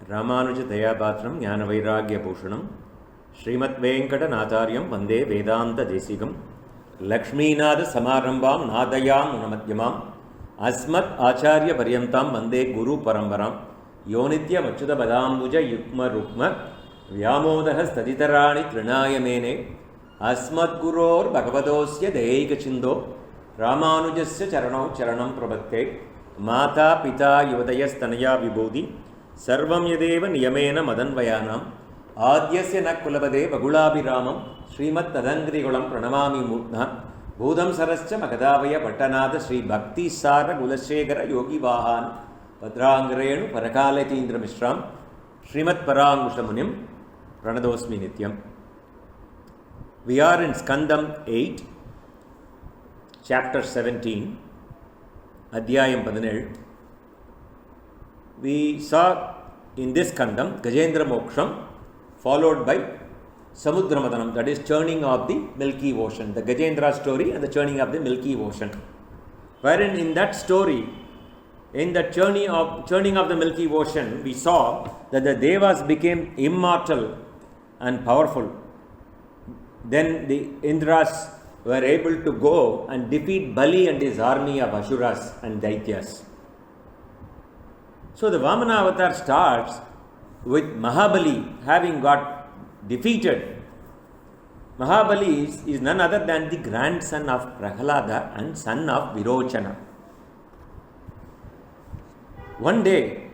Ramanuja Dayabatram Jnana Vairagya Bhushanam Srimad Venkatanacharyam Vande Vedanta Desigam Lakshminada Samarambam Nadayam Unamadhyamam Asmat Acharya Paryantam Vande Guru Parambaram Yonitya Machuda Badambuja Yukma Rukma Vyamodaha Staditarani Trinaya Mene Asmat Guror Bhagavadosya Deika Chindo Ramanujasya Charanau Charanam Prabhatte Mata Pita Yuvadayas Tanaya Vibodhi Sarvam Yadeva Niyamena Madanvayanam Adyasya Nakulabade Bagulabhiramam Srimad Tadangri Gulam Pranamami Mutna Bhudam Sarascha Makadavaya Pattanada Sri Bhakti Sara Gulashegara Yogi Vahan Padrangreenu Parakaleti Indra Mishram Srimad Parangushtamunim Pranadosmi Nityam. We are in Skandam 8, chapter 17, Adhyayam 17. We saw in this Skandam Gajendra Moksham followed by Samudramadanam, that is churning of the Milky Ocean, the Gajendra story and the churning of the Milky Ocean. Wherein in that story, in the churning of the Milky Ocean, we saw that the Devas became immortal and powerful. Then the Indras were able to go and defeat Bali and his army of Asuras and Daityas. So the Vamana avatar starts with Mahabali having got defeated. Mahabali is none other than the grandson of Prahalada and son of Virochana. One day,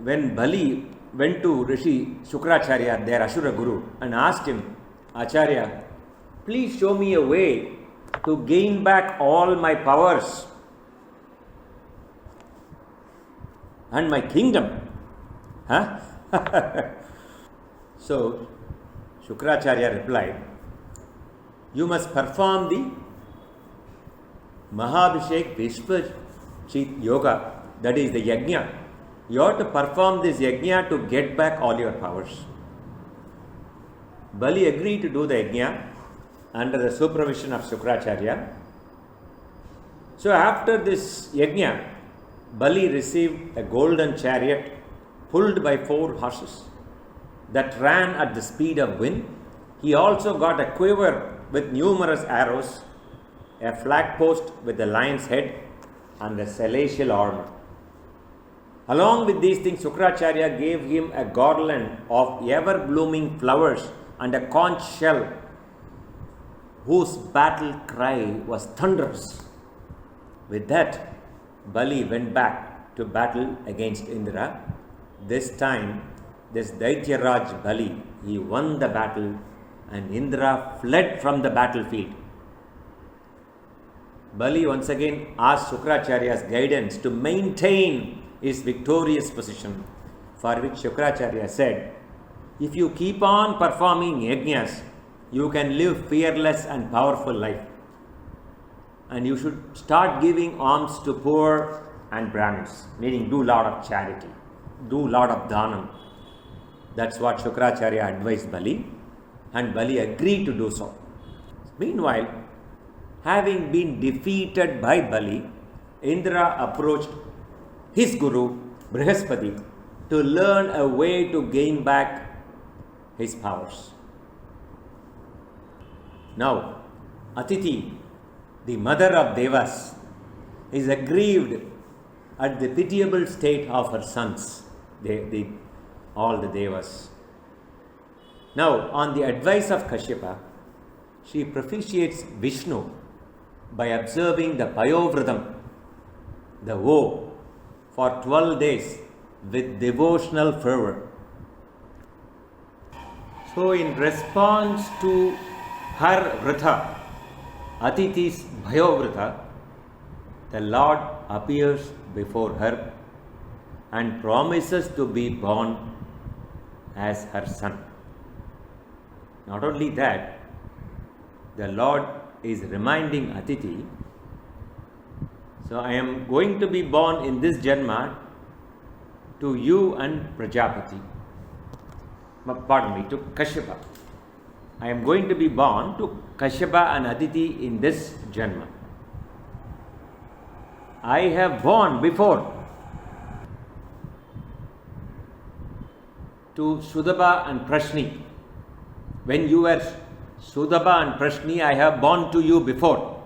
when Bali went to Rishi Shukracharya, their Ashura Guru, and asked him, Acharya, please show me a way to gain back all my powers and my kingdom. Huh? So, Shukracharya replied, you must perform the Mahabhishek Vishwachit Yoga, that is the Yajna. You have to perform this Yajna to get back all your powers. Bali agreed to do the Yajna under the supervision of Shukracharya. So after this Yajna, Bali received a golden chariot pulled by 4 horses that ran at the speed of wind. He also got a quiver with numerous arrows, a flag post with a lion's head, and a celestial armor. Along with these things, Shukracharya gave him a garland of ever-blooming flowers and a conch shell whose battle cry was thunderous. With that, Bali went back to battle against Indra. This time, this Daityaraj Bali, he won the battle and Indra fled from the battlefield. Bali once again asked Shukracharya's guidance to maintain his victorious position, for which Shukracharya said, if you keep on performing yajnas, you can live fearless and powerful life. And you should start giving alms to poor and Brahmins, meaning do lot of charity, do lot of dhanam. That's what Shukracharya advised Bali, and Bali agreed to do so. Meanwhile, having been defeated by Bali, Indra approached his guru Brihaspati to learn a way to gain back his powers. Now, Atiti, the mother of Devas, is aggrieved at the pitiable state of her sons, all the Devas. Now, on the advice of Kashyapa, she propitiates Vishnu by observing the Payovratam, the vow, for 12 days with devotional fervor. So, in response to her Vratha, Atiti's Bhayovrata, the Lord appears before her and promises to be born as her son. Not only that, the Lord is reminding Atiti, so I am going to be born in this Janma to you and Prajapati. Pardon me, to Kashyapa. I am going to be born to Kashyapa and Aditi in this Janma. I have born before. to Sudaba and Prashni. When you were Sudaba and Prashni, I have born to you before,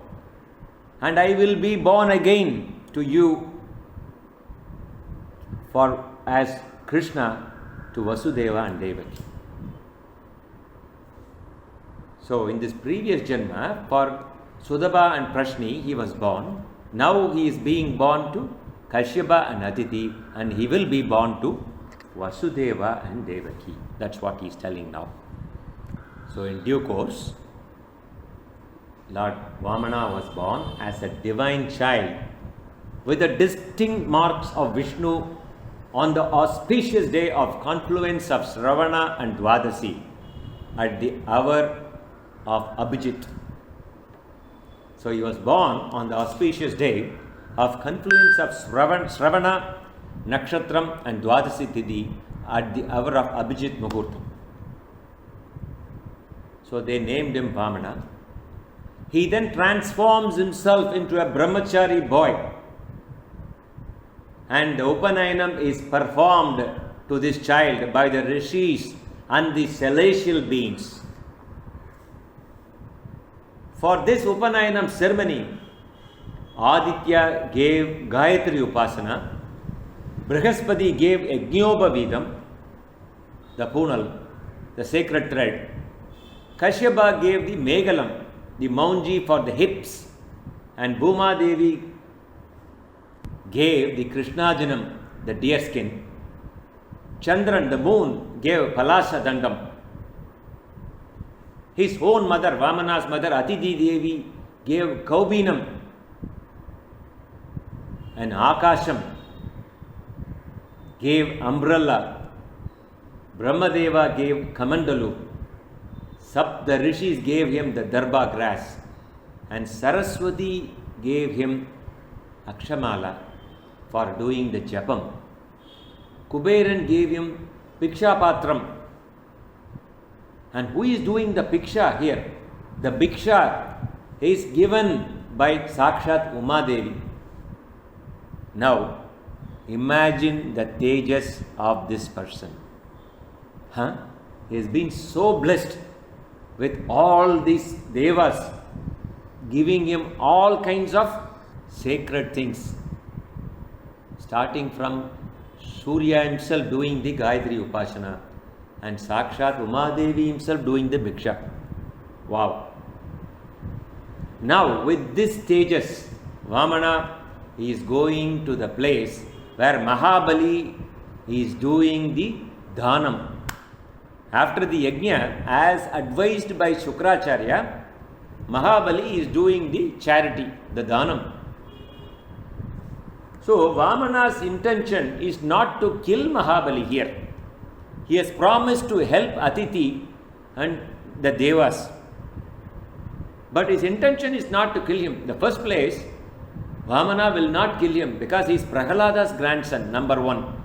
and I will be born again to you for as Krishna to Vasudeva and Devaki. So in this previous Janma, for Sudaba and Prashni, he was born. Now he is being born to Kashyapa and Aditi, and he will be born to Vasudeva and Devaki. That's what he is telling now. So in due course, Lord Vamana was born as a divine child with the distinct marks of Vishnu on the auspicious day of confluence of Shravana and Dwadasi at the hour of Abhijit. So he was born on the auspicious day of confluence of Shravana, Nakshatram and Dwadasi Tithi at the hour of Abhijit Muhurtam. So they named him Vamana. He then transforms himself into a brahmachari boy, and the Upanayanam is performed to this child by the rishis and the celestial beings. For this Upanayanam ceremony, Aditya gave Gayatri Upasana, Brihaspati gave Yajñopavidam, the punal, the sacred thread, Kashyapa gave the Megalam, the Maunji for the hips, and Bhuma Devi gave the Krishnajanam, the deer skin. Chandran, the moon, gave Palasha Dandam. His own mother, Vamana's mother, Atidi Devi, gave Kaubinam, and Akasham gave umbrella. Brahmadeva gave Kamandalu. The rishis gave him the darba grass, and Saraswati gave him Akshamala for doing the japam. Kuberan gave him Piksha Patram. And who is doing the Piksha here? The Bhiksha is given by Sakshat Umadevi. Now, imagine the tejas of this person. He has been so blessed with all these devas giving him all kinds of sacred things, starting from Surya himself doing the Gayatri Upasana and Sakshat Umadevi himself doing the Bhiksha. Wow! Now with this tejas, Vamana is going to the place where Mahabali is doing the Dhanam. After the Yajna, as advised by Shukracharya, Mahabali is doing the charity, the Dhanam. So Vamana's intention is not to kill Mahabali here. He has promised to help Atiti and the Devas. But his intention is not to kill him. In the first place, Vamana will not kill him because he is Prahalada's grandson, number one.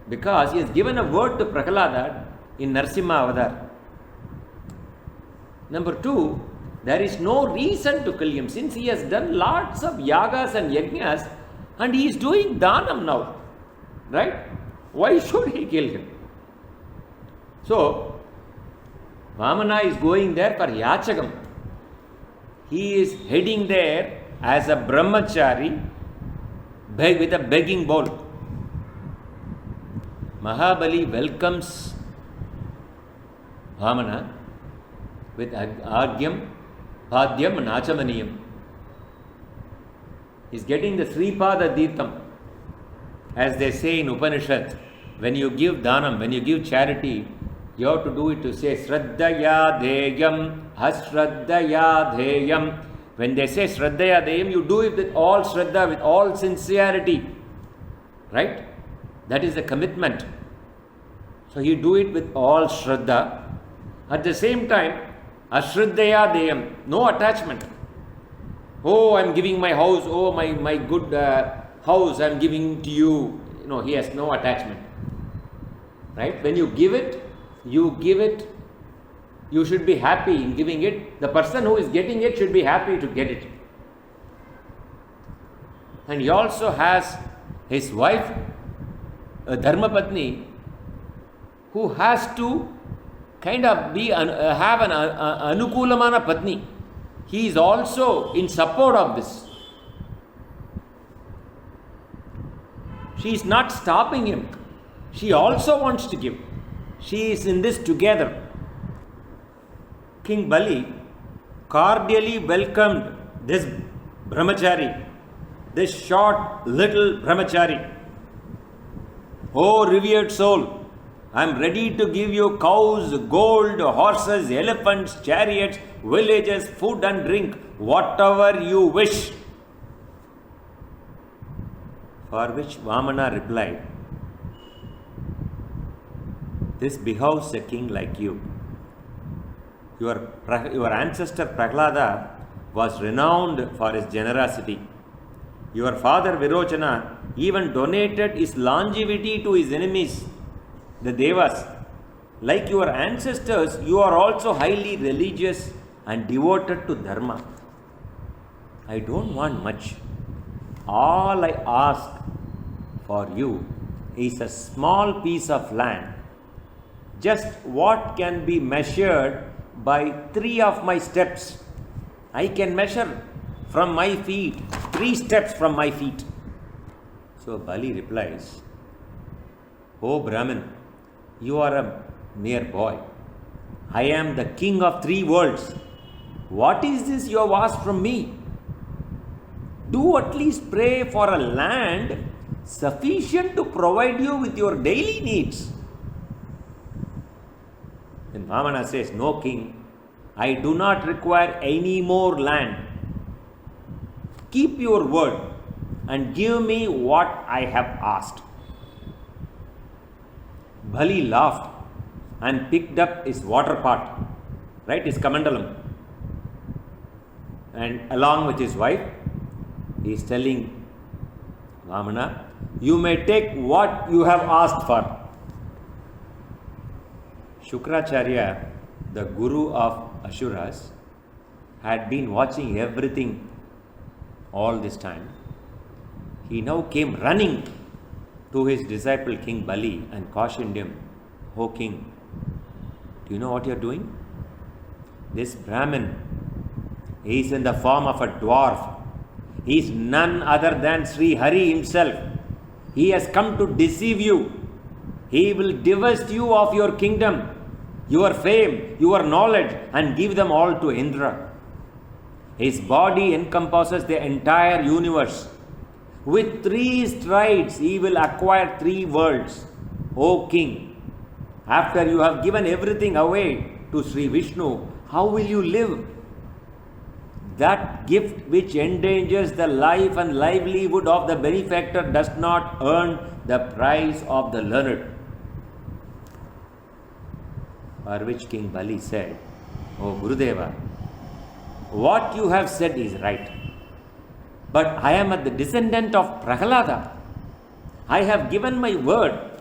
Because he has given a word to Prahalada in Narsimha Avatar. Number two, there is no reason to kill him since he has done lots of yagas and yajnas and he is doing dhanam now. Right? Why should he kill him? So, Vamana is going there for yachagam. He is heading there as a brahmachari with a begging bowl. Mahabali welcomes Vamana with Agyam, Padhyam and Achamaniyam. He is getting the Sripada Deetham. As they say in Upanishad, when you give dhanam, when you give charity, you have to do it to say Shraddhaya Deyam, Hasraddhaya Deyam. When they say Shraddhaya Deyam, you do it with all Shraddha, with all sincerity. Right? That is the commitment. So you do it with all Shraddha. At the same time, Ashraddhaya Deyam, no attachment. Oh, I am giving my house, oh, my good house I am giving to you. No, he has no attachment. Right? When you give it, you should be happy in giving it. The person who is getting it should be happy to get it. And he also has his wife, Dharmapatni, who has to kind of have an anukulamana patni. He is also in support of this. She is not stopping him. She also wants to give. She is in this together. King Bali cordially welcomed this brahmachari, this short little brahmachari. Oh, revered soul, I am ready to give you cows, gold, horses, elephants, chariots, villages, food and drink, whatever you wish. For which Vamana replied, this behoves a king like you. Your ancestor Prahlada was renowned for his generosity. Your father Virochana even donated his longevity to his enemies, the Devas. Like your ancestors, you are also highly religious and devoted to Dharma. I don't want much. All I ask for you is a small piece of land, just what can be measured by 3 of my steps. I can measure from my feet, 3 steps from my feet. So Bali replies, O Brahmin, you are a mere boy. I am the king of 3 worlds. What is this you have asked from me? Do at least pray for a land sufficient to provide you with your daily needs. Then Vamana says, no king, I do not require any more land. Keep your word and give me what I have asked. Bali laughed and picked up his water pot, right, his kamandalam. And along with his wife, he is telling Vamana, you may take what you have asked for. Shukracharya, the guru of Asuras, had been watching everything all this time. He now came running to his disciple King Bali and cautioned him, O king, do you know what you are doing? This Brahmin is in the form of a dwarf. He is none other than Sri Hari himself. He has come to deceive you. He will divest you of your kingdom, your fame, your knowledge, and give them all to Indra. His body encompasses the entire universe. With 3 strides, he will acquire 3 worlds. O king, after you have given everything away to Sri Vishnu, how will you live? That gift which endangers the life and livelihood of the benefactor does not earn the prize of the learned. For which King Bali said, O Gurudeva, what you have said is right. But I am the descendant of Prahlada. I have given my word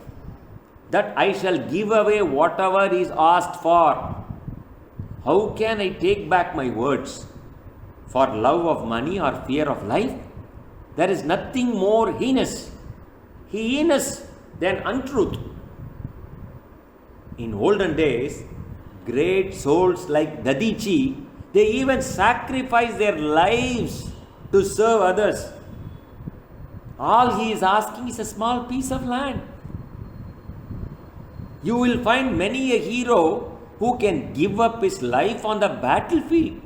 that I shall give away whatever is asked for. How can I take back my words? For love of money or fear of life? There is nothing more heinous than untruth. In olden days, great souls like Dadichi, they even sacrifice their lives to serve others. All he is asking is a small piece of land. You will find many a hero who can give up his life on the battlefield.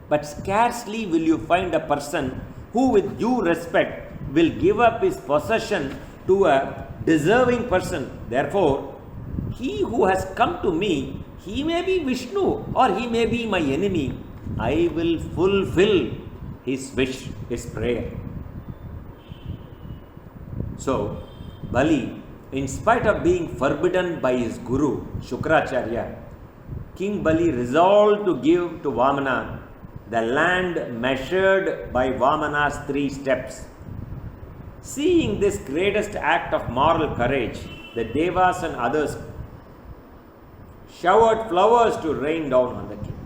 But scarcely will you find a person who with due respect will give up his possession to a deserving person. Therefore, he who has come to me, he may be Vishnu or he may be my enemy. I will fulfill his wish, his prayer. So, Bali, in spite of being forbidden by his guru, Shukracharya, King Bali resolved to give to Vamana the land measured by Vamana's 3 steps. Seeing this greatest act of moral courage, the Devas and others showered flowers to rain down on the king.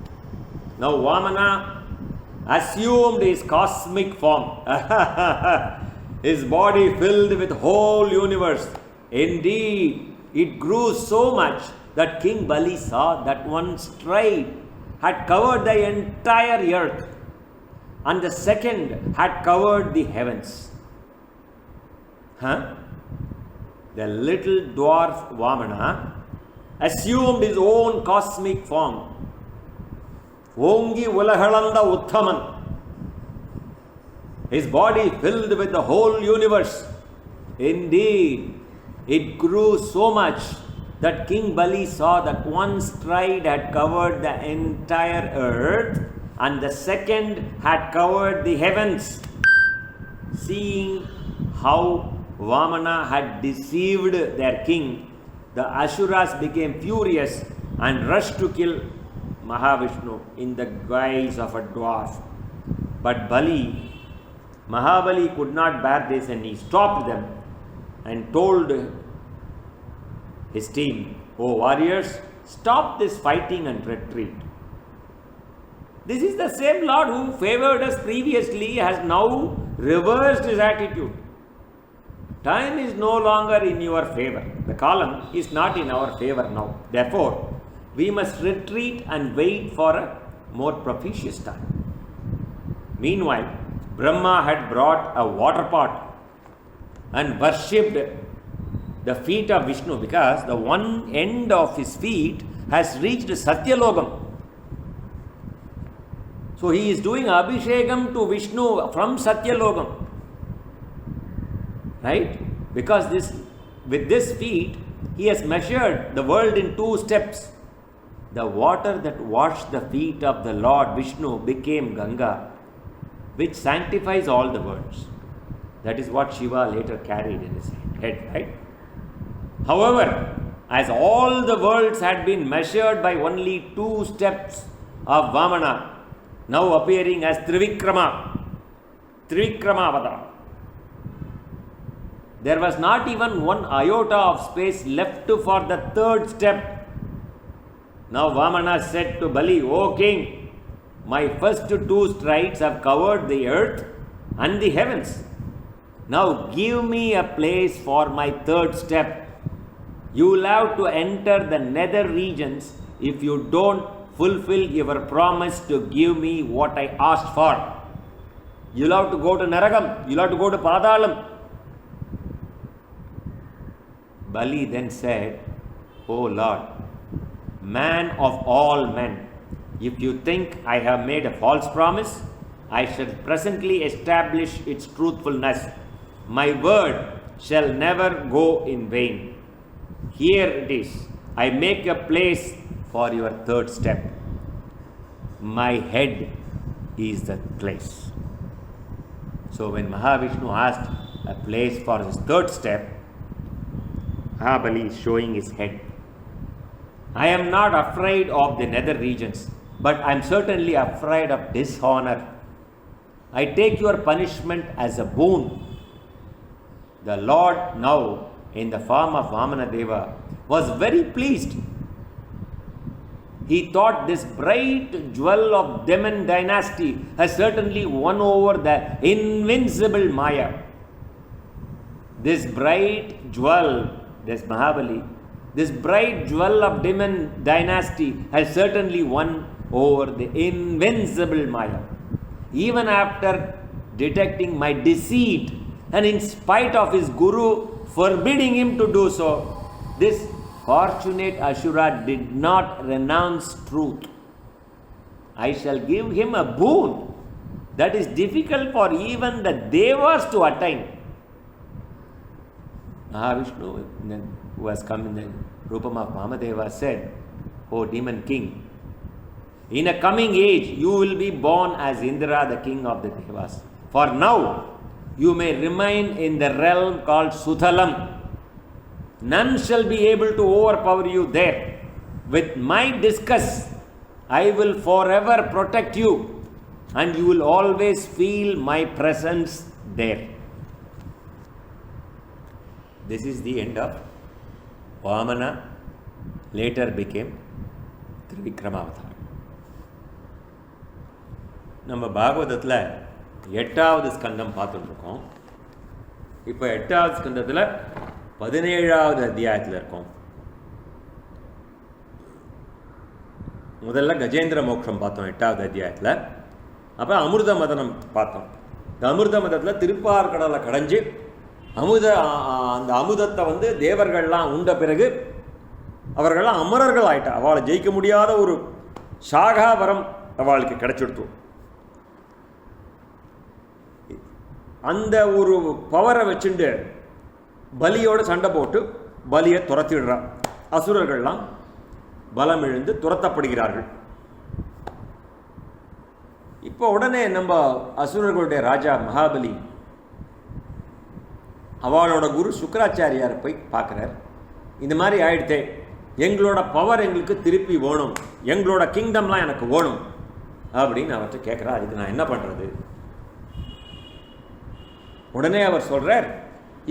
Now Vamana assumed his cosmic form, his body filled with whole universe. Indeed, it grew so much that King Bali saw that one stride had covered the entire earth and the second had covered the heavens. The little dwarf Vamana assumed his own cosmic form. Ongi Ulahalanda Utthaman. His body filled with the whole universe. Indeed, it grew so much that King Bali saw that one stride had covered the entire earth and the second had covered the heavens. Seeing how Vamana had deceived their king, the Asuras became furious and rushed to kill Mahavishnu in the guise of a dwarf. But Mahabali could not bear this and he stopped them and told his team, "Oh warriors, stop this fighting and retreat." This is the same Lord who favored us previously has now reversed his attitude. Time is no longer in your favor. The column is not in our favor now. Therefore, we must retreat and wait for a more propitious time. Meanwhile, Brahma had brought a water pot and worshipped the feet of Vishnu because the one end of his feet has reached Satyalogam. So he is doing Abhishekam to Vishnu from Satyalogam. Right? Because with this feet, he has measured the world in 2 steps. The water that washed the feet of the Lord Vishnu became Ganga, which sanctifies all the worlds. That is what Shiva later carried in his head, right? However, as all the worlds had been measured by only 2 steps of Vamana, now appearing as Trivikrama Avataram, there was not even one iota of space left for the 3rd step. Now Vamana said to Bali, "O king, my first 2 strides have covered the earth and the heavens. Now give me a place for my 3rd step. You will have to enter the nether regions if you don't fulfill your promise to give me what I asked for. You'll have to go to Naragam, you'll have to go to Padalam." Bali then said, "O Lord, man of all men, if you think I have made a false promise, I shall presently establish its truthfulness. My word shall never go in vain. Here it is. I make a place for your 3rd step. My head is the place." So when Mahavishnu asked a place for his 3rd step, Mahabali is showing his head. "I am not afraid of the nether regions, but I am certainly afraid of dishonor. I take your punishment as a boon." The Lord, now in the form of Vamana Deva, was very pleased. He thought this bright jewel of Demon dynasty has certainly won over the invincible Maya. This bright jewel, this Mahabali, this bright jewel of Demon dynasty has certainly won over the invincible Maya. Even after detecting my deceit and in spite of his guru forbidding him to do so, this fortunate Asura did not renounce truth. I shall give him a boon that is difficult for even the Devas to attain. Mahavishnu, who has come in the Rupam of Vamadeva, said, "O demon king, in a coming age you will be born as Indra, the king of the Devas. For now you may remain in the realm called Suthalam. None shall be able to overpower you there. With my discus I will forever protect you, and you will always feel my presence there." This is the end of Vamana, later became Trivikrama Avataram. நம்ம பாகவதத்தில் 8வது ஸ்கந்தம் பார்த்துட்டுருக்கோம். இப்போ 8வது ஸ்கந்தத்தில் 17வது அத்தியாயத்தில் இருக்கோம். முதல்ல கஜேந்திர மோட்சம் பார்த்தோம் 8வது அத்தியாயத்தில். அப்புறம் அமிர்த மதனம் பார்த்தோம். இந்த அமிர்த மதத்தில் திருப்பார்கடலை கடைஞ்சி அந்த அமுதத்தை வந்து தேவர்கள்லாம் உண்ட பிறகு அவர்கள்லாம் அமரர்கள் ஆயிட்டா. அவளை ஜெயிக்க முடியாத ஒரு சாகாவரம் அவளுக்கு கிடைச்சிடுத்து. அந்த ஒரு பவரை வச்சுட்டு பலியோடு சண்டை போட்டு பலியை துரத்திடுறான். அசுரர்கள்லாம் பலம் இழந்து துரத்தப்படுகிறார்கள். இப்போ உடனே நம்ம அசுரர்களுடைய ராஜா மகாபலி அவளோட குரு சுக்கராச்சாரியாரை போய் பார்க்குறார். இந்த மாதிரி ஆயிடுத்தே, எங்களோட பவர் எங்களுக்கு திருப்பி வேணும், எங்களோட கிங்டம்லாம் எனக்கு வேணும் அப்படின்னு அவர்கிட்ட கேட்குறா. அதுக்கு நான் என்ன பண்ணுறது? உடனே அவர் சொல்கிறார்,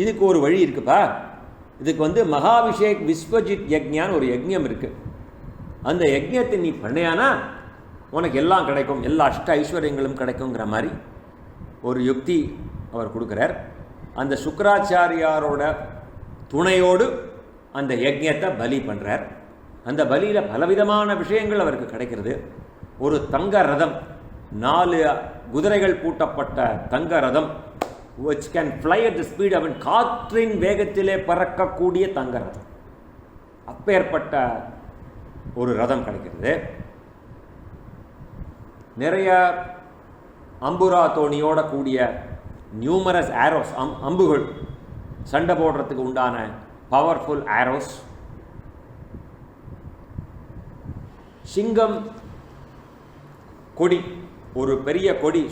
இதுக்கு ஒரு வழி இருக்குப்பா. இதுக்கு வந்து மகாபிஷேக் விஸ்வஜித் யக்ஞான்னு ஒரு யக்ஞம் இருக்குது. அந்த யக்ஞத்தை நீ பண்ணியானா உனக்கு எல்லாம் கிடைக்கும், எல்லா அஷ்ட ஐஸ்வர்யங்களும் கிடைக்குங்கிற மாதிரி ஒரு யுக்தி அவர் கொடுக்குறார். அந்த சுக்கராச்சாரியாரோட துணையோடு அந்த யக்ஞத்தை பலி பண்ணுறார். அந்த பலியில் பலவிதமான விஷயங்கள் அவருக்கு கிடைக்கிறது. ஒரு தங்க ரதம், 4 குதிரைகள் பூட்டப்பட்ட தங்க ரதம், which can fly at the speed of காற்றின் வேகத்திலே பறக்கக்கூடிய தங்க ரதம், அப்பேற்பட்ட ஒரு ரதம் கிடைக்கிறது. நிறைய அம்புரா தோணியோட கூடிய நியூமரஸ் ஆரோஸ், அம்புகள், சண்டை போடுறதுக்கு உண்டான பவர்ஃபுல் ஆரோஸ். சிங்கம் கொடி, ஒரு பெரிய கொடி,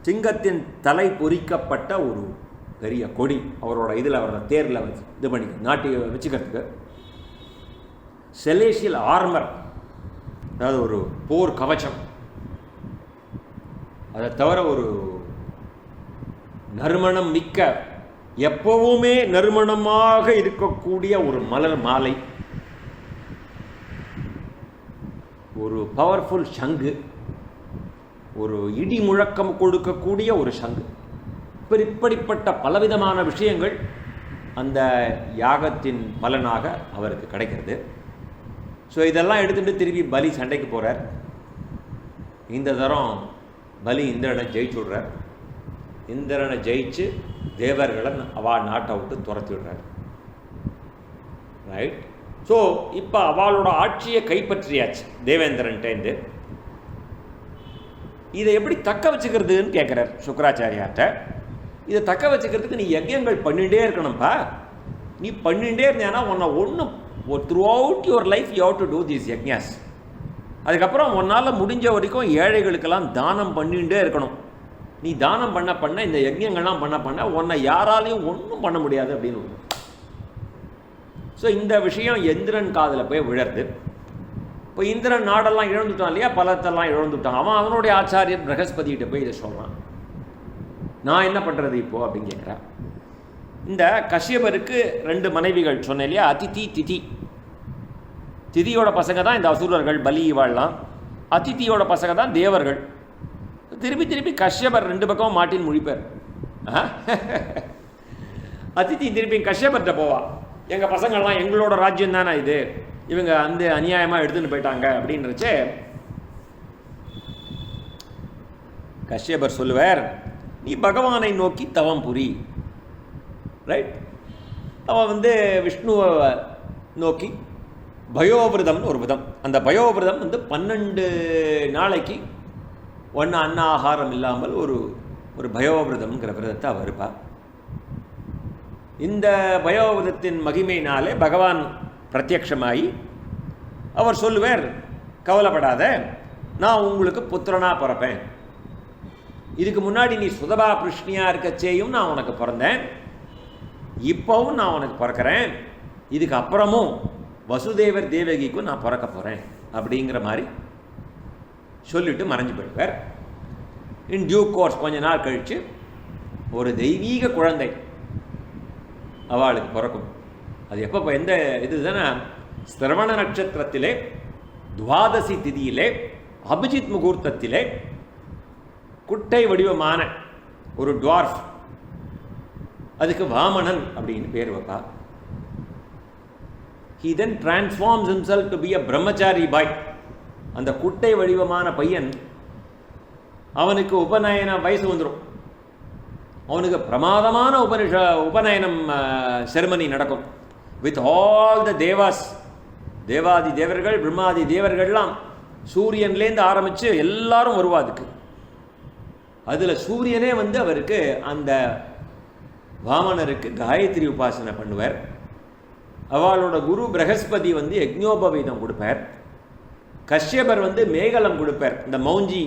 சிங்கத்தின் தலை பொறிக்கப்பட்ட ஒரு பெரிய கொடி அவரோட இதில், அவரோட தேரில் இது பண்ணி நாட்டி வச்சுக்கிறதுக்கு. செலேஷியல் ஆர்மர், அதாவது ஒரு போர் கவச்சம். அதை தவிர ஒரு நறுமணம் மிக்க, எப்பவுமே நறுமணமாக இருக்கக்கூடிய ஒரு மலர் மாலை, ஒரு பவர்ஃபுல் சங்கு, ஒரு இடி முழக்கம் கொடுக்கக்கூடிய ஒரு சங்கு. இப்படிப்பட்ட பலவிதமான விஷயங்கள் அந்த யாகத்தின் பலனாக அவருக்கு கிடைக்கிறது. ஸோ இதெல்லாம் எடுத்துகிட்டு திரும்பி பலி சண்டைக்கு போகிறார். இந்த தரம் பலி இந்திரனை ஜெயிச்சு விடுறார். இந்திரனை ஜெயிச்சு தேவர்களை அவள் நாட்டை விட்டு துரத்தி விடுறார். ரைட். ஸோ இப்போ அவளோட ஆட்சியை கைப்பற்றியாச்சு தேவேந்திரன்ட்டேந்து. இதை எப்படி தக்க வச்சுக்கிறதுன்னு கேட்குறார் சுக்கராச்சாரியார்ட்ட. இதை தக்க வச்சுக்கிறதுக்கு நீ யஜ்யங்கள் பண்ணிகிட்டே இருக்கணும்ப்பா. நீ பண்ணிகிட்டே இருந்தேன்னா உன்னை ஒன்றும் throughout your life you have to do these யஜ்ஞாஸ். அதுக்கப்புறம் உன்னால் முடிஞ்ச வரைக்கும் ஏழைகளுக்கெல்லாம் தானம் பண்ணிகிட்டே இருக்கணும். நீ தானம் பண்ண இந்த யஜ்யங்கள்லாம் பண்ண உன்னை யாராலையும் ஒன்றும் பண்ண முடியாது அப்படின்னு. ஸோ இந்த விஷயம் இந்திரன் காதில் போய் விழருது. இப்போ இந்திரன் நாடெல்லாம் இழந்துட்டான் இல்லையா, பலத்தெல்லாம் இழந்துட்டான். அவனுடைய ஆச்சாரியர் பிரகஸ்பதிகிட்ட போய் இதை சொல்கிறான். நான் என்ன பண்ணுறது இப்போது அப்படின்னு கேட்குறான். இந்த கஷ்யபருக்கு 2 மனைவிகள் சொன்னேன் இல்லையா, அதிதி திதி. திதியோட பசங்க தான் இந்த அசுரர்கள் பலி வாழலாம், அதிதியோட பசங்க தான் தேவர்கள். திருப்பி கஷ்யபர் 2 பக்கமும் மாட்டின்னு முழிப்பார். அதிதி திருப்பி கஷ்யபர்கிட்ட போவா, எங்கள் பசங்கள்லாம் எங்களோட ராஜ்யம் தானே இது, இவங்க அந்த அநியாயமாக எடுத்துன்னு போயிட்டாங்க அப்படின்றச்சே கஷ்யபர் சொல்லுவார், நீ பகவானை நோக்கி தவம் புரி. ரைட். அவன் விஷ்ணுவை நோக்கி பயோவிரதம்னு ஒரு விதம். அந்த பயோவிரதம் 12 நாளைக்கு அன்ன ஆகாரம் இல்லாமல் ஒரு பயோவிரதம்ங்கிற விரதத்தை அவள் இருப்பாள். இந்த பயோவிரதத்தின் மகிமையினாலே பகவான் பிரத்யக்ஷமாகி அவர் சொல்லுவார், கவலைப்படாத, நான் உங்களுக்கு புத்திரனாக பிறப்பேன். இதுக்கு முன்னாடி நீ சுதபா பிருஷ்ணியாக இருக்கச்சேயும் நான் உனக்கு பிறந்தேன், இப்போவும் நான் உனக்கு பிறக்கிறேன், இதுக்கு அப்புறமும் வசுதேவர் தேவகிக்கும் நான் பிறக்க போகிறேன் அப்படிங்கிற மாதிரி சொல்லிட்டு மறைஞ்சு போயிடுவார். இன் டியூ கோர்ஸ் கொஞ்ச நாள் கழித்து ஒரு தெய்வீக குழந்தை அவளுக்கு பிறக்கும். அது எப்போ எந்த இது தானே, ஸ்ரவண நட்சத்திரத்திலே துவாதசி திதியிலே அபிஜித் முகூர்த்தத்திலே குட்டை வடிவமான ஒரு டுவார்ஃப், அதுக்கு வாமனன் அப்படின்னு பேர் வைப்பா. He then transforms himself to be a brahmachari boy, அந்த குட்டை வடிவமான பையன் அவனுக்கு உபநயன வயசு வந்துடும். அவனுக்கு பிரமாதமான உபநயனம் செரிமனி நடக்கும். வித் ஆல் த தேவாஸ், தேவாதி தேவர்கள், பிரம்மாதி தேவர்கள்லாம் சூரியன்லேருந்து ஆரம்பித்து எல்லாரும் வருவாதுக்கு. அதில் சூரியனே வந்து அவருக்கு அந்த வாமனருக்கு காயத்ரி உபாசனை பண்ணுவார். அவளோட குரு பிரகஸ்பதி வந்து யஜ்ஞோபவீதம் கொடுப்பார். கஷ்யபர் வந்து மேகலம் கொடுப்பார் இந்த மௌஞ்சி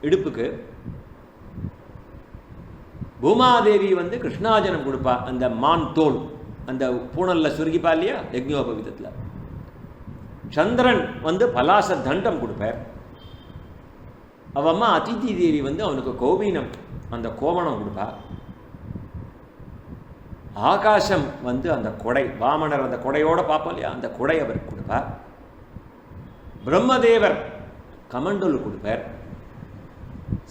இடுப்புக்கு. பூமாதேவி வந்து கிருஷ்ணாஜனம் கொடுப்பா, அந்த மான் தோல் அந்த பூனலில் சுருகிப்பா இல்லையா யஜ்ஞோபவீதத்தில். சந்திரன் வந்து பலாச தண்டம் கொடுப்பார். அவம்மா அதிதி தேவி வந்து அவனுக்கு கோவீனம் அந்த கோவணம் கொடுப்பா. ஆகாசம் வந்து அந்த கொடை, வாமனர் அந்த கொடையோடு பார்ப்போம் இல்லையா, அந்த கொடை அவருக்கு கொடுப்பார். பிரம்மதேவர் கமண்டல் கொடுப்பார்.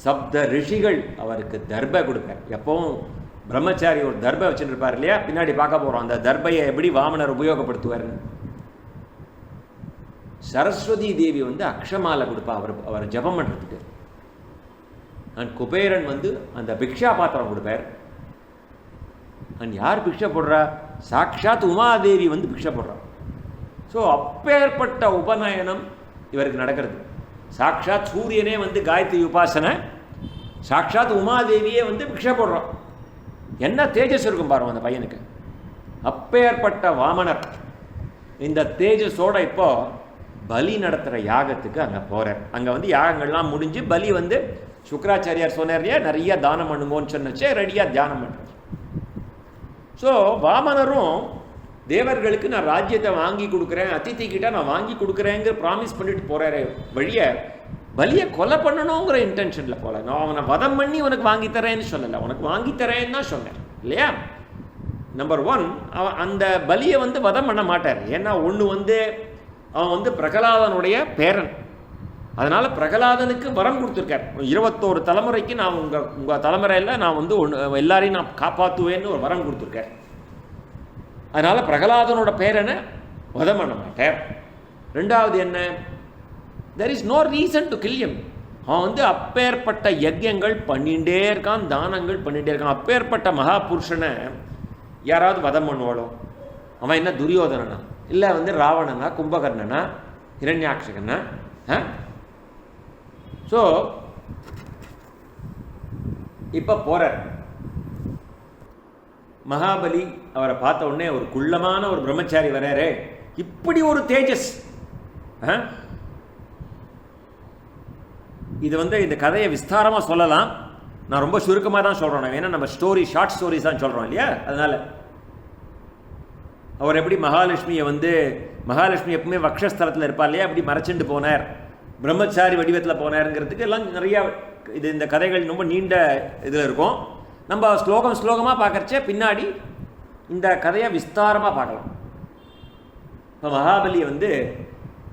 சப்த ரிஷிகள் அவருக்கு தர்பை கொடுப்பார். எப்பவும் பிரம்மச்சாரி ஒரு தர்பை வச்சுட்டு இருப்பார் இல்லையா, பின்னாடி பார்க்க போகிறோம் அந்த தர்பையை எப்படி வாமனர் உபயோகப்படுத்துவார்னு. சரஸ்வதி தேவி வந்து அக்ஷமாலை கொடுப்பா அவர் ஜபம் பண்ணுறதுக்கு. அண்ட் குபேரன் வந்து அந்த பிக்ஷா பாத்திரம் கொடுப்பார். அண்ட் யார் பிக்ஷை போடுறா? சாட்சாத் உமாதேவி வந்து பிக்ஷை போடுறா. ஸோ அப்பேற்பட்ட உபநயனம் இவருக்கு நடக்கிறது. சாட்சாத் சூரியனே வந்து காயத்ரி உபாசனை, சாட்சாத் உமாதேவியே வந்து பிக்ஷை போடுறோம். என்ன தேஜஸ் இருக்கும் பாருங்க அந்த பையனுக்கு. அப்பேற்பட்ட வாமனர் இந்த தேஜஸோட இப்போ பலி நடத்துகிற யாகத்துக்கு அங்கே போகிறார். அங்கே வந்து யாகங்கள்லாம் முடிஞ்சு பலி வந்து சுக்கராச்சாரியார் சொன்னார் இல்லையா, நிறைய தானம் பண்ணுங்கன்னு சொன்னச்சே ரெடியாக தியானம் பண்ணுறார். ஸோ வாமனரும் தேவர்களுக்கு நான் ராஜ்யத்தை வாங்கி கொடுக்குறேன், அதித்தி கிட்ட நான் வாங்கி கொடுக்குறேங்கிற ப்ராமிஸ் பண்ணிட்டு போகிறாரு. வழியை பலியை கொலை பண்ணணுங்கிற இன்டென்ஷனில் போகல. நான் அவனை வதம் பண்ணி உனக்கு வாங்கித்தரேன்னு சொல்லலை, உனக்கு வாங்கித்தரேன்னு தான் சொன்னேன் இல்லையா. நம்பர் 1, அவன் அந்த பலியை வந்து வதம் பண்ண மாட்டார். ஏன்னா ஒன்று வந்து அவன் வந்து பிரகலாதனுடைய பேரன். அதனால் பிரகலாதனுக்கு வரம் கொடுத்துருக்கார். 21 தலைமுறைக்கு நான் உங்கள் தலைமுறையில் நான் வந்து எல்லாரையும் நான் காப்பாற்றுவேன்னு ஒரு வரம் கொடுத்துருக்கார். அதனால் பிரகலாதனோட பேரனை வதம் பண்ண மாட்டார். ரெண்டாவது என்ன, there is no reason to kill him. அவன் வந்து அப்பேற்பட்ட யஜ்யங்கள் பண்ணிகிட்டே இருக்கான், தானங்கள் பண்ணிகிட்டே இருக்கான். அப்பேற்பட்ட மகாபுருஷனை யாராவது வதம் பண்ணுவாளோ? அவன் என்ன துரியோதனனா, இல்லை வந்து ராவணனா, கும்பகர்ணனா, ஹிரண்யாட்சகனா? ஸோ இப்போ போகிறார் மகாபலி. அவரை பார்த்த உடனே ஒரு குள்ளமான ஒரு பிரம்மச்சாரி வராரு, இப்படி ஒரு தேஜஸ். இது வந்து இந்த கதையை விஸ்தாரமாக சொல்லலாம், நான் ரொம்ப சுருக்கமாக தான் சொல்கிறேன். ஏன்னா நம்ம ஷார்ட் ஸ்டோரிஸ் தான் சொல்கிறோம் இல்லையா. அதனால் அவர் எப்படி மகாலட்சுமியை வந்து, மகாலட்சுமி எப்பவுமே வக்ஷஸ்தலத்தில் இருப்பா இல்லையா, அப்படி மறைச்சிட்டு போனார், பிரம்மச்சாரி வடிவத்தில் போனாருங்கிறதுக்கு எல்லாம் நிறையா இது இந்த கதைகள் ரொம்ப நீண்ட இதில் இருக்கும். நம்ம ஸ்லோகமாக பார்க்கறச்சே பின்னாடி இந்த கதையை விஸ்தாரமாக பார்க்கலாம். இப்போ மகாபலி வந்து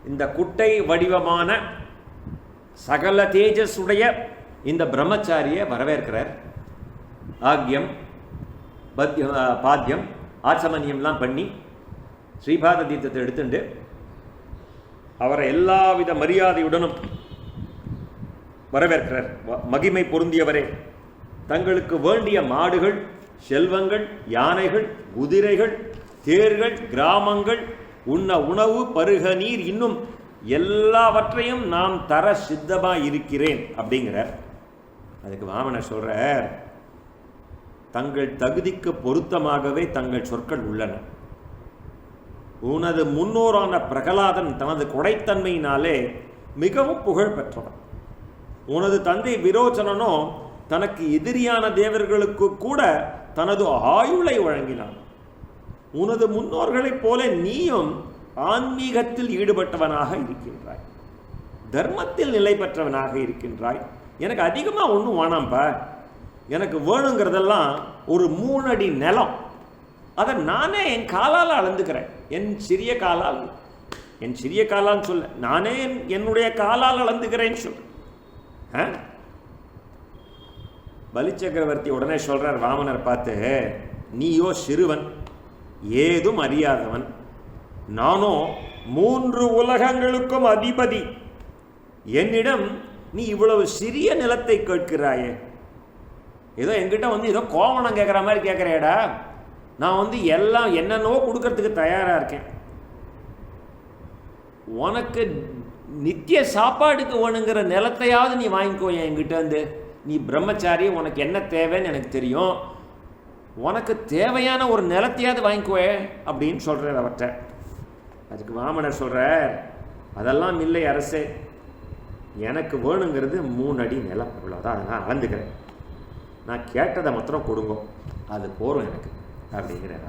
இந்த குட்டை வடிவமான சகல தேஜஸுடைய இந்த பிரம்மச்சாரியை வரவேற்கிறார். ஆக்யம் பாத்தியம் ஆச்சமனியம்லாம் பண்ணி ஸ்ரீபாத தீர்த்தத்தை எடுத்துட்டு அவரை எல்லாவித மரியாதையுடனும் வரவேற்கிறார். மகிமை பொருந்தியவரே, தங்களுக்கு வேண்டிய மாடுகள், செல்வங்கள், யானைகள், குதிரைகள், தேர்கள், கிராமங்கள், உண்ண உணவு, பருக நீர், இன்னும் எல்லாவற்றையும் நாம் தர சித்தமாக இருக்கிறேன் அப்படிங்கிறார். அதுக்கு வாமனர் சொல்கிறார், தங்கள் தகுதிக்கு பொருத்தமாகவே தங்கள் சொற்கள் உள்ளன. உனது முன்னோரான பிரகலாதன் தனது கொடைத்தன்மையினாலே மிகவும் புகழ் பெற்றவன். உனது தந்தை விரோச்சனனோ தனக்கு எதிரியான தேவர்களுக்கு கூட தனது ஆயுளை வழங்கினான். உனது முன்னோர்களைப் போல நீயும் ஆன்மீகத்தில் ஈடுபட்டவனாக இருக்கின்றாய், தர்மத்தில் நிலை பெற்றவனாக இருக்கின்றாய். எனக்கு அதிகமாக ஒன்றும் வேணாம்ப்பா, எனக்கு வேணுங்கிறதெல்லாம் ஒரு 3 அடி நிலம், அதை நானே என் காலால் அளந்துக்கிறேன். என் சிறிய காலால் சொல்ல, நானே என்னுடைய காலால் அளந்துக்கிறேன்னு சொல்ல. பலி சக்கரவர்த்தி உடனே சொல்றார் வாமனர் பார்த்து, நீயோ சிறுவன், ஏதும் அறியாதவன், நானோ 3 உலகங்களுக்கும் அதிபதி. என்னிடம் நீ இவ்வளவு சிறிய நிலத்தை கேட்கிறாயே, ஏதோ என்கிட்ட வந்து ஏதோ கோவணம் கேட்குற மாதிரி கேட்குறேடா, நான் வந்து எல்லாம் என்னென்னவோ கொடுக்கறதுக்கு தயாராக இருக்கேன். உனக்கு நித்திய சாப்பாடுக்கு வேணுங்கிற நிலத்தையாவது நீ வாங்கிக்கோ என்கிட்ட வந்து. நீ பிரம்மச்சாரி, உனக்கு என்ன தேவைன்னு எனக்கு தெரியும், உனக்கு தேவையான ஒரு நிலத்தையாவது வாங்கிக்குவே அப்படின்னு சொல்கிறார் அவர்கிட்ட. அதுக்கு வாமனர் சொல்கிறார், அதெல்லாம் இல்லை அரசே, எனக்கு வேணுங்கிறது 3 அடி நிலம், இவ்வளோதான், நான் அளந்துக்கிறேன், நான் கேட்டதை மாத்திரம் கொடுங்க, அது போரும் எனக்கு அப்படிங்கிறார்.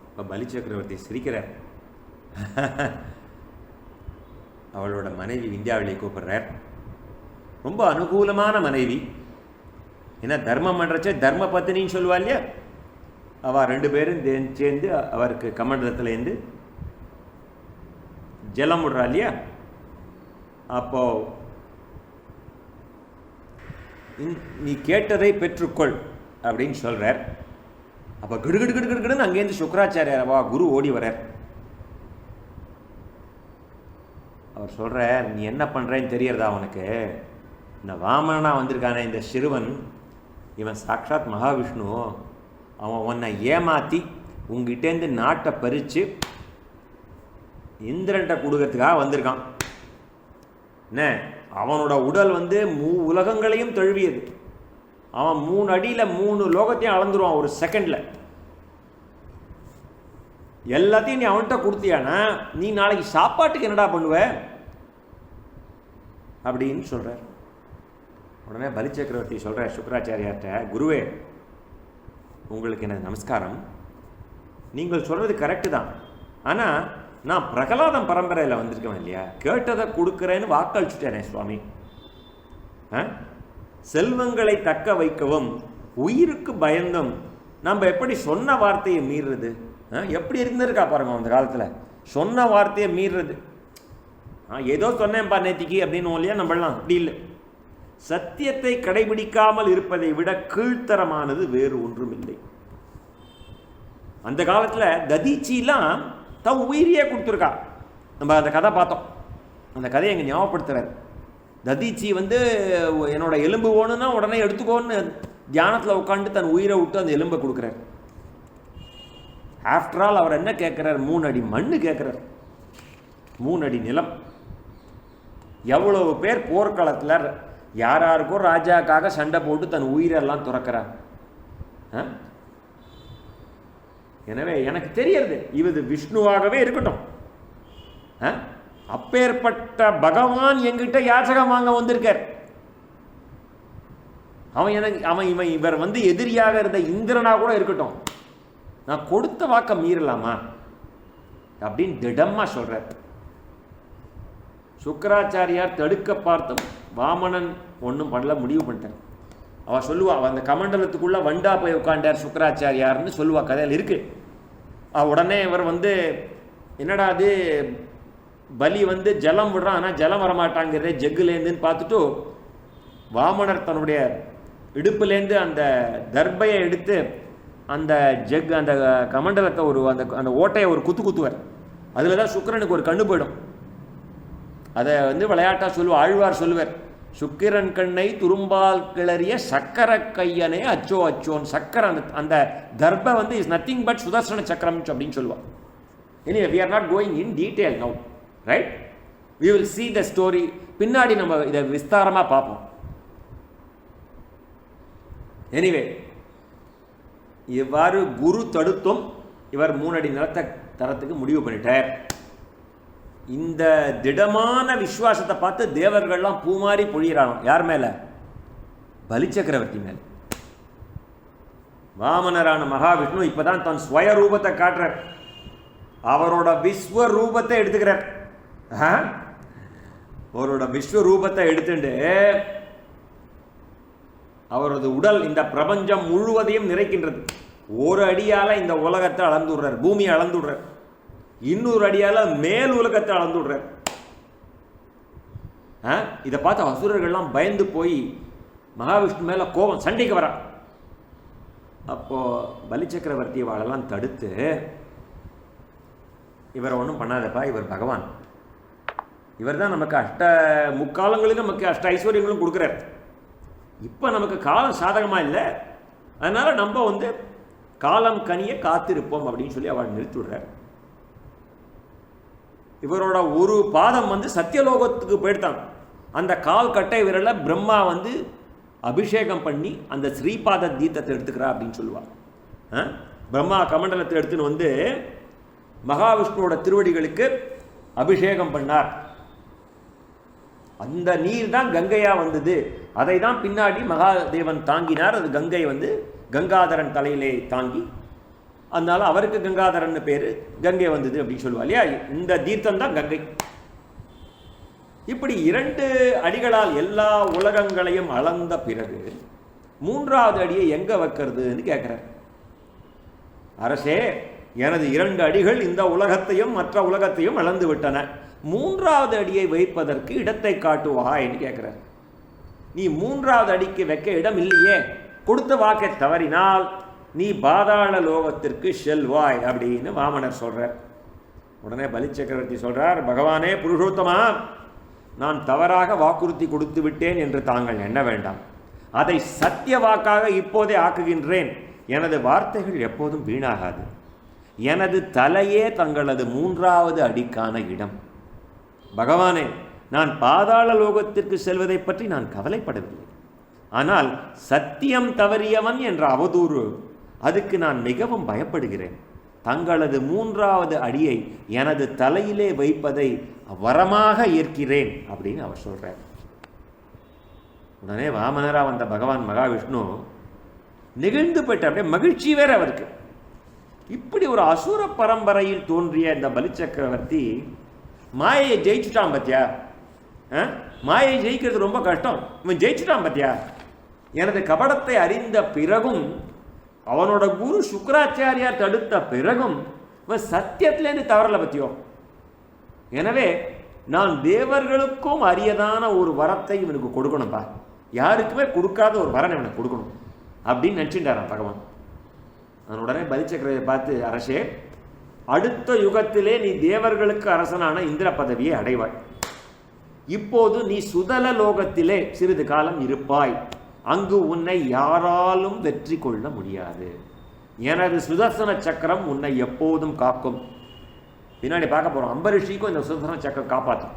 இப்போ பலி சக்கரவர்த்தி சிரிக்கிறார். அவளோட மனைவி விந்தியாவளியை கூப்பிடுறார். ரொம்ப அனுகூலமான மனைவி. ஏன்னா தர்மம் பண்ணுறச்சே தர்ம பத்தினின்னு சொல்லுவா இல்லையா, அவள் 2 பேரும் சேர்ந்து அவருக்கு கமண்டலத்துலேருந்து ஜலம் விடுறா இல்லையா. அப்போ நீ கேட்டதை பெற்றுக்கொள் அப்படின்னு சொல்கிறார். அப்போ கிடுகிடுன்னு அங்கேருந்து சுக்கராச்சாரியார் குரு ஓடி வரார். அவர் சொல்கிறார், நீ என்ன பண்ணுறேன்னு தெரியறதா உனக்கு? இந்த வாமனா வந்திருக்கானே இந்த சிறுவன், இவன் சாட்சாத் மகாவிஷ்ணு. அவன் உன்னை ஏமாற்றி உங்ககிட்டேருந்து நாட்டை பறித்து இந்திரன்ட்ட கொடுக்கறதுக்காக வந்திருக்கான். என்ன, அவனோட உடல் வந்து உலகங்களையும் தழுவியது. அவன் 3 அடியில் 3 லோகத்தையும் அளந்துருவான் ஒரு செகண்டில். எல்லாத்தையும் நீ அவன்கிட்ட கொடுத்தியானா நீ நாளைக்கு சாப்பாட்டுக்கு என்னடா பண்ணுவ அப்படின்னு சொல்கிறார். உடனே பலி சக்கரவர்த்தி சொல்கிறார் சுக்கராச்சாரியார்கிட்ட, குருவே உங்களுக்கு என்ன நமஸ்காரம், நீங்கள் சொல்கிறது கரெக்டு தான், ஆனால் நான் பிரகலாதம் பரம்பரையில் வந்திருக்கேன் இல்லையா, கேட்டதை கொடுக்குறேன்னு வாக்களிச்சுட்டேனே சுவாமி. செல்வங்களை தக்க வைக்கவும் உயிருக்கு பயந்தும் நம்ம எப்படி சொன்ன வார்த்தையை மீறுறது? எப்படி இருந்திருக்கா பாருங்க அந்த காலத்தில், சொன்ன வார்த்தையை மீறுறது. ஏதோ சொன்னேன்ப்பா நேத்திக்கு அப்படின்னு இல்லையா, நம்மளாம் அப்படி இல்லை. சத்தியத்தை கடைபிடிக்காமல் இருப்பதை விட கீழ்த்தரமானது வேறு ஒன்றும் இல்லை. அந்த காலத்தில் ததீச்சிலாம் தன் உயிரியே கொடுத்துருக்கா. நம்ம அந்த கதை பார்த்தோம், அந்த கதையை எங்கள் ஞாபகப்படுத்துறாரு. ததீச்சி வந்து என்னோட எலும்பு ஓணுன்னா உடனே எடுத்துக்கோன்னு தியானத்தில் உட்காந்து தன் உயிரை விட்டு அந்த எலும்பை கொடுக்குறார். ஆஃப்டர் ஆல் அவர் என்ன கேட்குறார்? 3 அடி மண்ணு கேட்குறார், 3 அடி நிலம். எவ்வளவு பேர் போர்க்களத்தில் யாராருக்கோ ராஜாக்காக சண்டை போட்டு தன் உயிரெல்லாம் துறக்கிறார். எனவே எனக்கு தெரியறது இது விஷ்ணுவாகவே இருக்கட்டும், அப்பேற்பட்ட பகவான் என்கிட்ட யாச்சகம் வாங்க வந்திருக்கார். இவர் வந்து எதிரியாக இருந்த இந்திரனா கூட இருக்கட்டும், நான் கொடுத்த வாக்க மீறலாமா அப்படின்னு திடமா சொல்றார். சுக்கராச்சாரியார் தடுக்க பார்த்தும் வாமனன் ஒன்றும் பண்ணல, முடிவு பண்ணிட்டார். அவ சொல்லுவா, அந்த கமண்டலத்துக்குள்ள வண்டா போய் உட்காண்டார் சுக்கராச்சாரியார்னு சொல்லுவா, கதையில் இருக்கு. உடனே இவர் வந்து என்னடா அது பலி வந்து ஜலம் விடுறான், ஆனால் ஜலம் வரமாட்டாங்கிறதே ஜக்குலேருந்துன்னு பார்த்துட்டு வாமனர் தன்னுடைய இடுப்புலேருந்து அந்த தர்பையை எடுத்து அந்த ஜக் அந்த கமண்டலத்தை ஒரு அந்த ஓட்டையை ஒரு குத்துவார். அதில் தான் சுக்கிரனுக்கு ஒரு கண்ணு போயிடும். அதை வந்து விளையாட்டாக சொல்லுவார், ஆழ்வார் சொல்லுவார், சுக்கிரன் கண்ணை துரும்பால் கிளறிய சக்கர கையனே அச்சோ அச்சோன்னு. சக்கர அந்த தர்பை வந்து இஸ் நத்திங் பட் சுதர்சன சக்கரம் அப்படின்னு சொல்லுவாள். Anyway we are not going in detail now, right? We will see the story. பின்னாடி நம்ம இதை விஸ்தாரமாக பார்ப்போம். எனிவே இவ்வாறு குரு தடுத்தும் இவர் 3 அடி நிலத்தை தரத்துக்கு முடிவு பண்ணிட்டார். இந்த திடமான விசுவாசத்தை பார்த்து தேவர்கள்லாம் பூமாரி பொழியிறாங்க. யார் மேல? பலி சக்கரவர்த்தி மேல. வாமனரான மகாவிஷ்ணு இப்பதான் தன் ஸ்வயரூபத்தை காட்டுறார். அவரோட விஸ்வரூபத்தை எடுத்துக்கிறார். அவரோட விஸ்வரூபத்தை எடுத்துட்டு அவரது உடல் இந்த பிரபஞ்சம் முழுவதையும் நிறைக்கின்றது. ஒரு அடியால இந்த உலகத்தை அளந்துடுறார், பூமியை அளந்துடுறார். இன்னொரு அடியால மேல் உலகத்தை அளந்துடுறார். இதை பார்த்து அசுரர்கள்லாம் பயந்து போய் மகாவிஷ்ணு மேல கோபம், சண்டைக்கு வரா. அப்போ பலி சக்கரவர்த்தி வாழெல்லாம் தடுத்து, இவரை ஒன்றும் பண்ணாதப்பா, இவர் பகவான், இவர் தான் நமக்கு முக்காலங்களிலும் நமக்கு ஐஸ்வர்யங்களும் கொடுக்குறார். இப்போ நமக்கு காலம் சாதகமாக இல்லை, அதனால் நம்ம காலம் கனிய காத்திருப்போம் அப்படின்னு சொல்லி அவள் நிறுத்திவிடுறார். இவரோட ஒரு பாதம் சத்தியலோகத்துக்கு போயிட்டான். அந்த கால் கட்டை விரலை பிரம்மா அபிஷேகம் பண்ணி அந்த ஸ்ரீபாத தீர்த்தத்தை எடுத்துக்கிறா அப்படின்னு சொல்லுவாள். பிரம்மா கமண்டலத்தை எடுத்துன்னு மகாவிஷ்ணுவோட திருவடிகளுக்கு அபிஷேகம் பண்ணார். அந்த நீர் தான் கங்கையா வந்தது. அதை தான் பின்னாடி மகாதேவன் தாங்கினார். அது கங்கை கங்காதரன் தலையிலே தாங்கி, அதனால அவருக்கு கங்காதரன் பேர், கங்கை வந்தது அப்படின்னு சொல்லுவா இல்லையா. இந்த தீர்த்தம் தான் கங்கை. இப்படி 2 அடிகளால் எல்லா உலகங்களையும் அளந்த பிறகு 3வது அடியை எங்க வைக்கிறதுன்னு கேட்கிறார். அரசே, எனது 2 அடிகள் இந்த உலகத்தையும் மற்ற உலகத்தையும் அளந்து விட்டன, 3வது அடியை வைப்பதற்கு இடத்தை காட்டுவா என்று கேட்கிறார். நீ 3வது அடிக்கு வைக்க இடம் இல்லையே, கொடுத்த வாக்கை தவறினால் நீ பாதாள லோகத்திற்கு செல்வாய் அப்படின்னு வாமனர் சொல்றார். உடனே பலி சக்கரவர்த்தி சொல்றார், பகவானே புருஷோத்தமா, நான் தவறாக வாக்குறுதி கொடுத்து விட்டேன் என்று தாங்கள் எண்ண வேண்டாம். அதை சத்திய வாக்காக இப்போதே ஆக்குகின்றேன். எனது வார்த்தைகள் எப்போதும் வீணாகாது. எனது தலையே தங்களது 3வது அடிக்கான இடம். பகவானே, நான் பாதாள லோகத்திற்கு செல்வதை பற்றி நான் கவலைப்படவில்லை. ஆனால் சத்தியம் தவறியவன் என்ற அவதூறு, அதுக்கு நான் மிகவும் பயப்படுகிறேன். தங்களது 3வது அடியை எனது தலையிலே வைப்பதை வரமாக ஏற்கிறேன் அப்படின்னு அவர் சொல்றார். உடனே வாமனரா வந்த பகவான் மகாவிஷ்ணு நெகிழ்ந்து போயிட்ட, அப்படியே மகிழ்ச்சி வேற அவருக்கு. இப்படி ஒரு அசுர பரம்பரையில் தோன்றிய இந்த பலி சக்கரவர்த்தி மாயை ஜெயிச்சுட்டான் பத்தியா. மாயை ஜெயிக்கிறது ரொம்ப கஷ்டம், இவன் ஜெயிச்சுட்டான் பத்தியா. எனது கபடத்தை அறிந்த பிறகும், அவனோட குரு சுக்கராச்சாரியார் தடுத்த பிறகும் இவன் சத்தியத்திலேருந்து தவறல பத்தியோ. எனவே நான் தேவர்களுக்கும் அரியதான ஒரு வரத்தை இவனுக்கு கொடுக்கணும்பா, யாருக்குமே கொடுக்காத ஒரு வரனை இவனுக்கு கொடுக்கணும் அப்படின்னு நினச்சிட்டாரான் பகவான். நான் உடனே பலி சக்கரவர்த்தியை பார்த்து, அரசே, அடுத்த யுகத்திலே நீ தேவர்களுக்கு அரசனான இந்திர பதவியை அடைவாய். இப்போது நீ சுதல லோகத்திலே சிறிது காலம் இருப்பாய். அங்கு உன்னை யாராலும் வெற்றி கொள்ள முடியாது. எனது சுதர்சன சக்கரம் உன்னை எப்போதும் காக்கும். பின்னாடி பார்க்க போறோம், அம்பரிஷிக்கும் இந்த சுதர்சன சக்கரம் காப்பாற்றும்.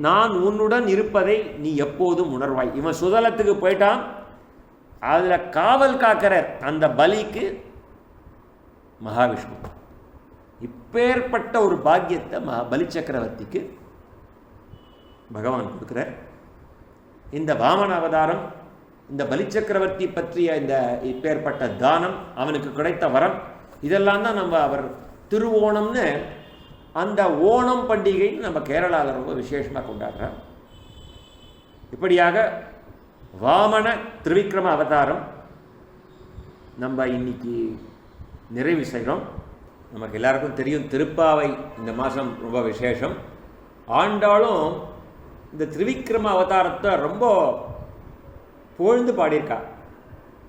நான் உன்னுடன் இருப்பதை நீ எப்போதும் உணர்வாய். இவன் சுதலத்துக்கு போயிட்டான், அதுல காவல் காக்கிற அந்த பலிக்கு மகாவிஷ்ணு. இப்பேற்பட்ட ஒரு பாக்கியத்தை பலி சக்கரவர்த்திக்கு பகவான் கொடுக்கிறார். இந்த வாமன அவதாரம், இந்த பலி சக்கரவர்த்தி பற்றிய இந்த இப்பேற்பட்ட தானம், அவனுக்கு கிடைத்த வரம், இதெல்லாம் தான் நம்ம அவர் திருவோணம்னு அந்த ஓணம் பண்டிகை நம்ம கேரளாவில் ரொம்ப விசேஷமாக கொண்டாடுறோம். இப்படியாக வாமன திரிவிக்ரம அவதாரம் நம்ம இன்னைக்கு நிறைவு செய்கிறோம். நமக்கு எல்லாருக்கும் தெரியும், திருப்பாவை இந்த மாதம் ரொம்ப விசேஷம். ஆண்டாலும் இந்த திரிவிக்ரம அவதாரத்தை ரொம்ப புகழ்ந்து பாடியிருக்கா.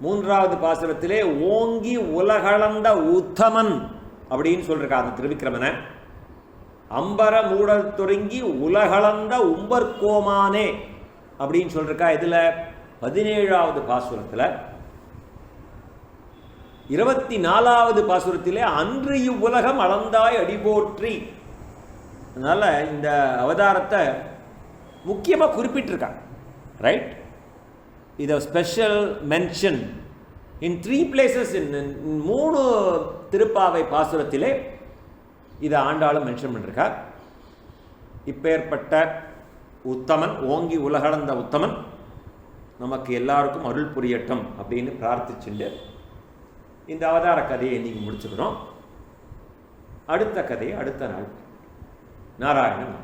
3வது பாசுரத்திலே ஓங்கி உலகளந்த உத்தமன் அப்படின்னு சொல்லியிருக்கா அந்த திரிவிக்ரமனை. அம்பர மூட தொடங்கி உலகளந்த உம்பர்கோமானே அப்படின்னு சொல்லியிருக்கா. இதில் 17வது பாசுரத்தில். 24வது பாசுரத்திலே அன்று இவ்வுலகம் அளந்தாய் அடிபோற்றி. அதனால இந்த அவதாரத்தை முக்கியமாக குறிப்பிட்டிருக்காங்க. ரைட், இதை ஸ்பெஷல் மென்ஷன் இன் 3 places, இன் 3 திருப்பாவை பாசுரத்திலே இதை ஆண்டாலும் மென்ஷன் பண்ணிருக்கார். இப்பேற்பட்ட உத்தமன், ஓங்கி உலகளந்த உத்தமன் நமக்கு எல்லாருக்கும் அருள் புரியட்டும் அப்படின்னு பிரார்த்திச்சுட்டு இந்த அவதார கதையை இன்னைக்கு முடிச்சுக்கிறோம். அடுத்த கதையை அடுத்த நாள். நாராயணன்.